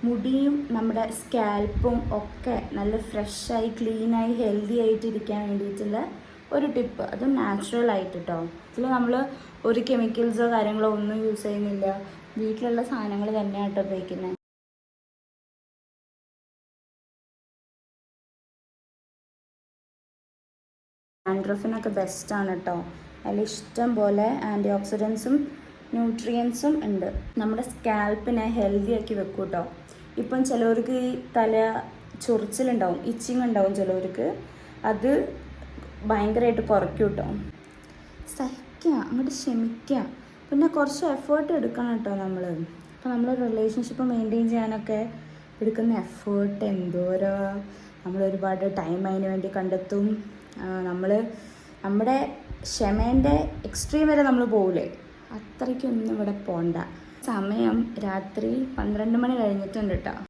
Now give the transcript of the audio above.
മുടിയും നമ്മുടെ സ്കാൽപ്പും ഒക്കെ നല്ല ഫ്രഷായി ക്ലീനായി ഹെൽത്തി ആയിട്ട് ഇരിക്കാൻ വേണ്ടിയിട്ടുള്ള ഒരു ടിപ്പ്. അതും നാച്ചുറൽ ആയിട്ട് കേട്ടോ. ഇതിൽ നമ്മൾ ഒരു കെമിക്കൽസോ കാര്യങ്ങളോ ഒന്നും യൂസ് ചെയ്യുന്നില്ല. വീട്ടിലുള്ള സാധനങ്ങൾ തന്നെയാണ് കേട്ടോ ഉപയോഗിക്കുന്നത്. ഡാൻഡ്രഫിനൊക്കെ ബെസ്റ്റാണ് കേട്ടോ. അതിൽ ഇഷ്ടം പോലെ ആൻറ്റി ഓക്സിഡൻസും ന്യൂട്രിയൻസും ഉണ്ട്. നമ്മുടെ സ്കാൽപ്പിനെ ഹെൽത്തി ആക്കി വെക്കും കേട്ടോ. ഇപ്പം ചിലവർക്ക് ഈ തല ചൊറിച്ചിലുണ്ടാവും, ഇച്ചിങ് ഉണ്ടാവും ചിലവർക്ക്. അത് ഭയങ്കരമായിട്ട് കുറയ്ക്കും കേട്ടോ. സഹിക്കുക, അങ്ങോട്ട് ക്ഷമിക്കുക, പിന്നെ കുറച്ച് എഫേർട്ട് എടുക്കണം കേട്ടോ നമ്മൾ. അപ്പോൾ നമ്മൾ റിലേഷൻഷിപ്പ് മെയിൻറ്റെയിൻ ചെയ്യാനൊക്കെ എടുക്കുന്ന എഫേർട്ട് എന്തോരോ. നമ്മൾ ഒരുപാട് ടൈം അതിന് വേണ്ടി കണ്ടെത്തും. നമ്മുടെ ക്ഷമേൻ്റെ എക്സ്ട്രീം വരെ നമ്മൾ പോകില്ലേ, അത്രയ്ക്കൊന്നും ഇവിടെ പോണ്ട. സമയം രാത്രി 12 മണി കഴിഞ്ഞിട്ടുണ്ട് കേട്ടോ.